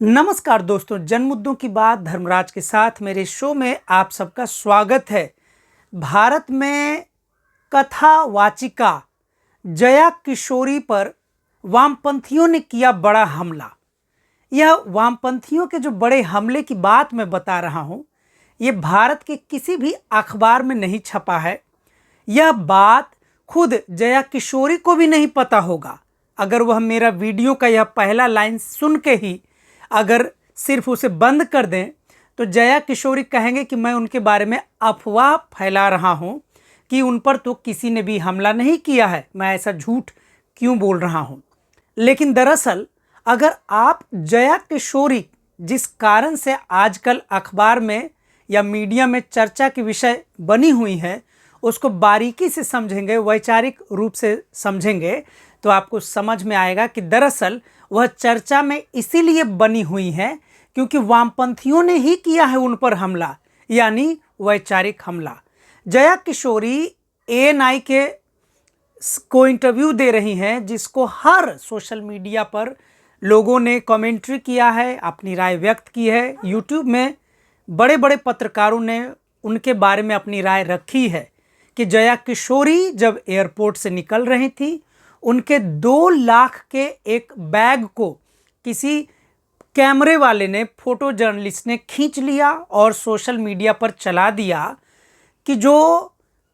नमस्कार दोस्तों, जन मुद्दों की बात धर्मराज के साथ मेरे शो में आप सबका स्वागत है। भारत में कथा वाचिका जया किशोरी पर वामपंथियों ने किया बड़ा हमला। यह वामपंथियों के जो बड़े हमले की बात मैं बता रहा हूँ, ये भारत के किसी भी अखबार में नहीं छपा है। यह बात खुद जया किशोरी को भी नहीं पता होगा। अगर वह मेरा वीडियो का यह पहला लाइन सुन के ही अगर सिर्फ उसे बंद कर दें तो जया किशोरी कहेंगे कि मैं उनके बारे में अफवाह फैला रहा हूं कि उन पर तो किसी ने भी हमला नहीं किया है, मैं ऐसा झूठ क्यों बोल रहा हूं। लेकिन दरअसल अगर आप जया किशोरी जिस कारण से आजकल अखबार में या मीडिया में चर्चा के विषय बनी हुई है उसको बारीकी से समझेंगे, वैचारिक रूप से समझेंगे तो आपको समझ में आएगा कि दरअसल वह चर्चा में इसीलिए बनी हुई है क्योंकि वामपंथियों ने ही किया है उन पर हमला, यानी वैचारिक हमला। जया किशोरी एएनआई के को इंटरव्यू दे रही हैं, जिसको हर सोशल मीडिया पर लोगों ने कमेंट्री किया है, अपनी राय व्यक्त की है। यूट्यूब में बड़े बड़े पत्रकारों ने उनके बारे में अपनी राय रखी है कि जया किशोरी जब एयरपोर्ट से निकल रही थी, उनके 2 लाख के एक बैग को किसी कैमरे वाले ने, फोटो जर्नलिस्ट ने खींच लिया और सोशल मीडिया पर चला दिया कि जो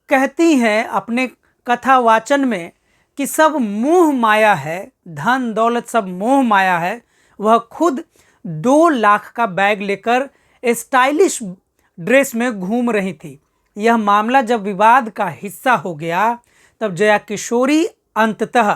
कहती हैं अपने कथा वाचन में कि सब मोह माया है, धन दौलत सब मोह माया है, वह खुद 2 लाख का बैग लेकर स्टाइलिश ड्रेस में घूम रही थी। यह मामला जब विवाद का हिस्सा हो गया तब जया किशोरी अंततः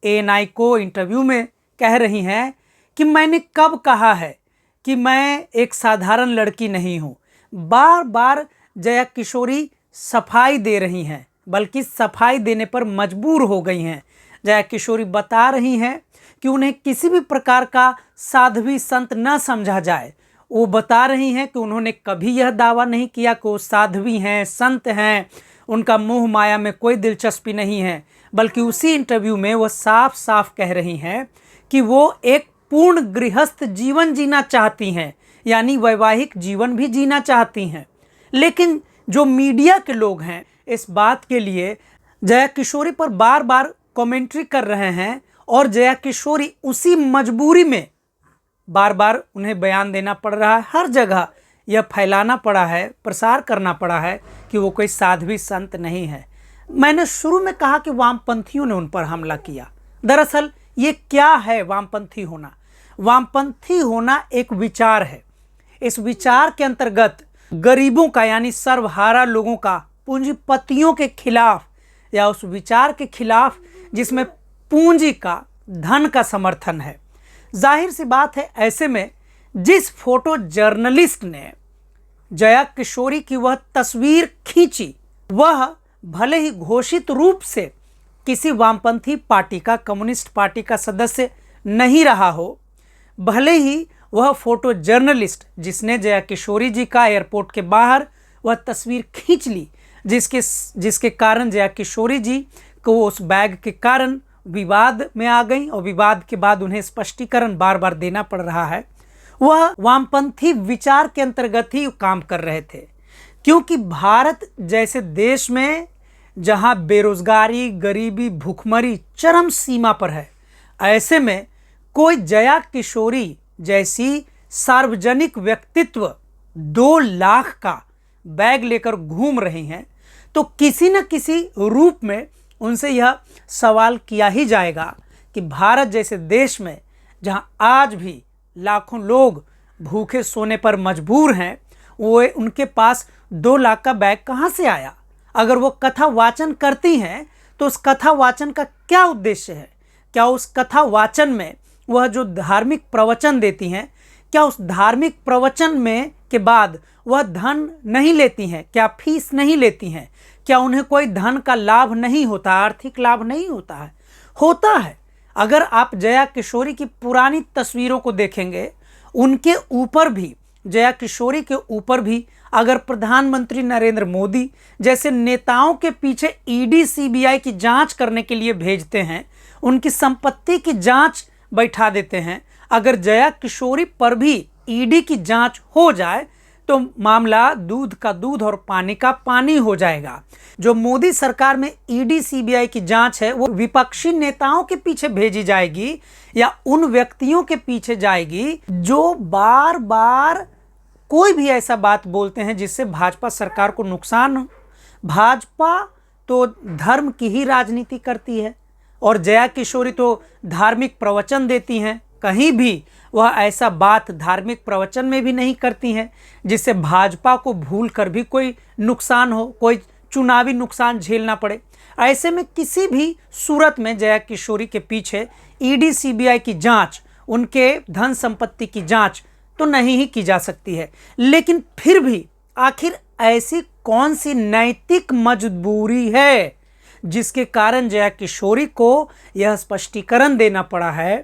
एएनआई को इंटरव्यू में कह रही हैं कि मैंने कब कहा है कि मैं एक साधारण लड़की नहीं हूँ। बार बार जया किशोरी सफाई दे रही हैं, बल्कि सफाई देने पर मजबूर हो गई हैं। जया किशोरी बता रही हैं कि उन्हें किसी भी प्रकार का साध्वी संत न समझा जाए। वो बता रही हैं कि उन्होंने कभी यह दावा नहीं किया कि वो साध्वी हैं, संत हैं, उनका मोह माया में कोई दिलचस्पी नहीं है, बल्कि उसी इंटरव्यू में वो साफ साफ कह रही हैं कि वो एक पूर्ण गृहस्थ जीवन जीना चाहती हैं, यानी वैवाहिक जीवन भी जीना चाहती हैं। लेकिन जो मीडिया के लोग हैं इस बात के लिए जया किशोरी पर बार बार कमेंट्री कर रहे हैं और जया किशोरी उसी मजबूरी में बार बार उन्हें बयान देना पड़ रहा है। हर जगह यह फैलाना पड़ा है, प्रसार करना पड़ा है कि वो कोई साध्वी संत नहीं है। मैंने शुरू में कहा कि वामपंथियों ने उन पर हमला किया। दरअसल ये क्या है वामपंथी होना? वामपंथी होना एक विचार है। इस विचार के अंतर्गत गरीबों का, यानी सर्वहारा लोगों का, पूंजीपतियों के खिलाफ या उस विचार के खिलाफ जिसमें पूंजी का, धन का समर्थन है। जाहिर सी बात है, ऐसे में जिस फोटो जर्नलिस्ट ने जया किशोरी की वह तस्वीर खींची, वह भले ही घोषित रूप से किसी वामपंथी पार्टी का, कम्युनिस्ट पार्टी का सदस्य नहीं रहा हो, भले ही वह फोटो जर्नलिस्ट जिसने जया किशोरी जी का एयरपोर्ट के बाहर वह तस्वीर खींच ली, जिसके कारण जया किशोरी जी को उस बैग के कारण विवाद में आ गई और विवाद के बाद उन्हें स्पष्टीकरण बार बार देना पड़ रहा है, वह वामपंथी विचार के अंतर्गत ही काम कर रहे थे। क्योंकि भारत जैसे देश में जहां बेरोजगारी, गरीबी, भूखमरी चरम सीमा पर है, ऐसे में कोई जया किशोरी जैसी सार्वजनिक व्यक्तित्व 2 लाख का बैग लेकर घूम रही हैं तो किसी न किसी रूप में उनसे यह सवाल किया ही जाएगा कि भारत जैसे देश में जहां आज भी लाखों लोग भूखे सोने पर मजबूर हैं, वो उनके पास 2 लाख का बैग कहाँ से आया? अगर वो कथा वाचन करती हैं तो उस कथा वाचन का क्या उद्देश्य है? क्या उस कथा वाचन में वह जो धार्मिक प्रवचन देती हैं, क्या उस धार्मिक प्रवचन में के बाद वह धन नहीं लेती हैं? क्या फीस नहीं लेती हैं? क्या उन्हें कोई धन का लाभ नहीं होता, आर्थिक लाभ नहीं होता है? होता है। अगर आप जया किशोरी की पुरानी तस्वीरों को देखेंगे, उनके ऊपर भी, जया किशोरी के ऊपर भी अगर प्रधानमंत्री नरेंद्र मोदी जैसे नेताओं के पीछे ईडी, सीबीआई की जांच करने के लिए भेजते हैं, उनकी संपत्ति की जांच बैठा देते हैं, अगर जया किशोरी पर भी ईडी की जांच हो जाए तो मामला दूध का दूध और पानी का पानी हो जाएगा। जो मोदी सरकार में ईडी सीबीआई की जांच है वो विपक्षी नेताओं के पीछे भेजी जाएगी या उन व्यक्तियों के पीछे जाएगी जो बार बार कोई भी ऐसा बात बोलते हैं जिससे भाजपा सरकार को नुकसान हो। भाजपा तो धर्म की ही राजनीति करती है और जया किशोरी तो धार्मिक प्रवचन देती हैं। कहीं भी वह ऐसा बात धार्मिक प्रवचन में भी नहीं करती हैं जिससे भाजपा को भूल कर भी कोई नुकसान हो, कोई चुनावी नुकसान झेलना पड़े। ऐसे में किसी भी सूरत में जया किशोरी के पीछे ईडी सीबीआई की जांच, उनके धन संपत्ति की जांच तो नहीं ही की जा सकती है। लेकिन फिर भी आखिर ऐसी कौन सी नैतिक मजबूरी है जिसके कारण जया किशोरी को यह स्पष्टीकरण देना पड़ा है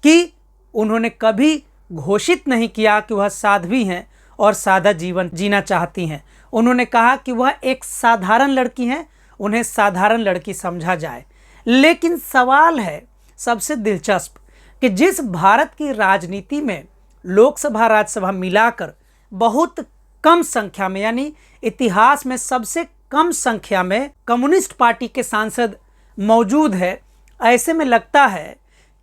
कि उन्होंने कभी घोषित नहीं किया कि वह साध्वी हैं और सादा जीवन जीना चाहती हैं। उन्होंने कहा कि वह एक साधारण लड़की हैं, उन्हें साधारण लड़की समझा जाए। लेकिन सवाल है सबसे दिलचस्प कि जिस भारत की राजनीति में लोकसभा राज्यसभा मिलाकर बहुत कम संख्या में, यानी इतिहास में सबसे कम संख्या में कम्युनिस्ट पार्टी के सांसद मौजूद है, ऐसे में लगता है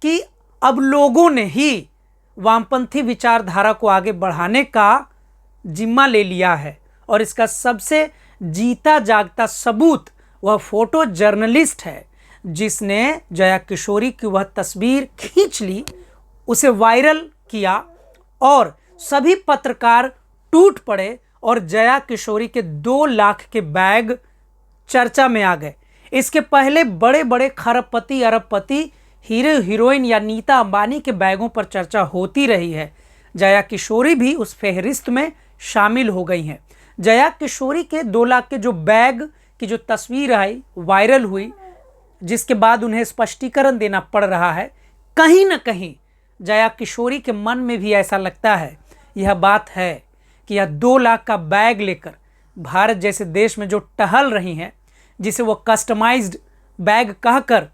कि अब लोगों ने ही वामपंथी विचारधारा को आगे बढ़ाने का जिम्मा ले लिया है। और इसका सबसे जीता जागता सबूत वह फोटो जर्नलिस्ट है जिसने जया किशोरी की वह तस्वीर खींच ली, उसे वायरल किया और सभी पत्रकार टूट पड़े और जया किशोरी के 2 लाख के बैग चर्चा में आ गए। इसके पहले बड़े बड़े खरबपति अरबपति हीरो हीरोइन या नीता अंबानी के बैगों पर चर्चा होती रही है। जया किशोरी भी उस फहरिस्त में शामिल हो गई हैं। जया किशोरी के 2 लाख के जो बैग की जो तस्वीर आई, वायरल हुई, जिसके बाद उन्हें स्पष्टीकरण देना पड़ रहा है, कहीं ना कहीं जया किशोरी के मन में भी ऐसा लगता है, यह बात है कि यह 2 लाख का बैग लेकर भारत जैसे देश में जो टहल रही हैं, जिसे वो कस्टमाइज्ड बैग कहकर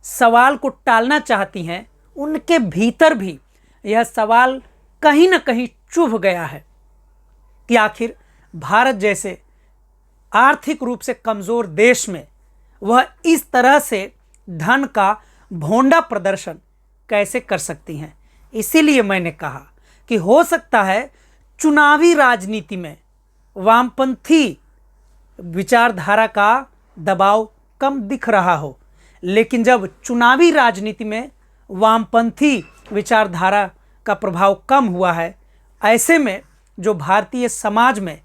सवाल को टालना चाहती हैं, उनके भीतर भी यह सवाल कहीं ना कहीं चुभ गया है कि आखिर भारत जैसे आर्थिक रूप से कमज़ोर देश में वह इस तरह से धन का भोंडा प्रदर्शन कैसे कर सकती हैं। इसीलिए मैंने कहा कि हो सकता है चुनावी राजनीति में वामपंथी विचारधारा का दबाव कम दिख रहा हो, लेकिन जब चुनावी राजनीति में वामपंथी विचारधारा का प्रभाव कम हुआ है, ऐसे में जो भारतीय समाज में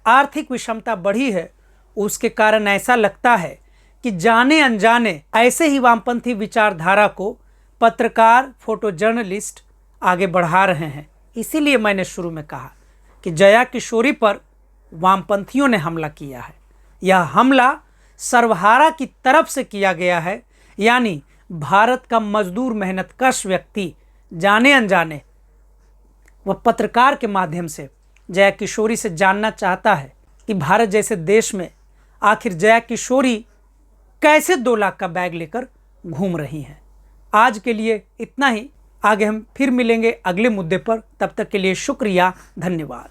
आर्थिक विषमता बढ़ी है, उसके कारण ऐसा लगता है कि जाने अनजाने ऐसे ही वामपंथी विचारधारा को पत्रकार, फोटो जर्नलिस्ट आगे बढ़ा रहे हैं। इसीलिए मैंने शुरू में कहा कि जया किशोरी पर वामपंथियों ने हमला किया है। यह हमला सर्वहारा की तरफ से किया गया है, यानी भारत का मजदूर मेहनतकश व्यक्ति जाने अनजाने वह पत्रकार के माध्यम से जया किशोरी से जानना चाहता है कि भारत जैसे देश में आखिर जया किशोरी कैसे 2 लाख का बैग लेकर घूम रही हैं। आज के लिए इतना ही, आगे हम फिर मिलेंगे अगले मुद्दे पर। तब तक के लिए शुक्रिया, धन्यवाद।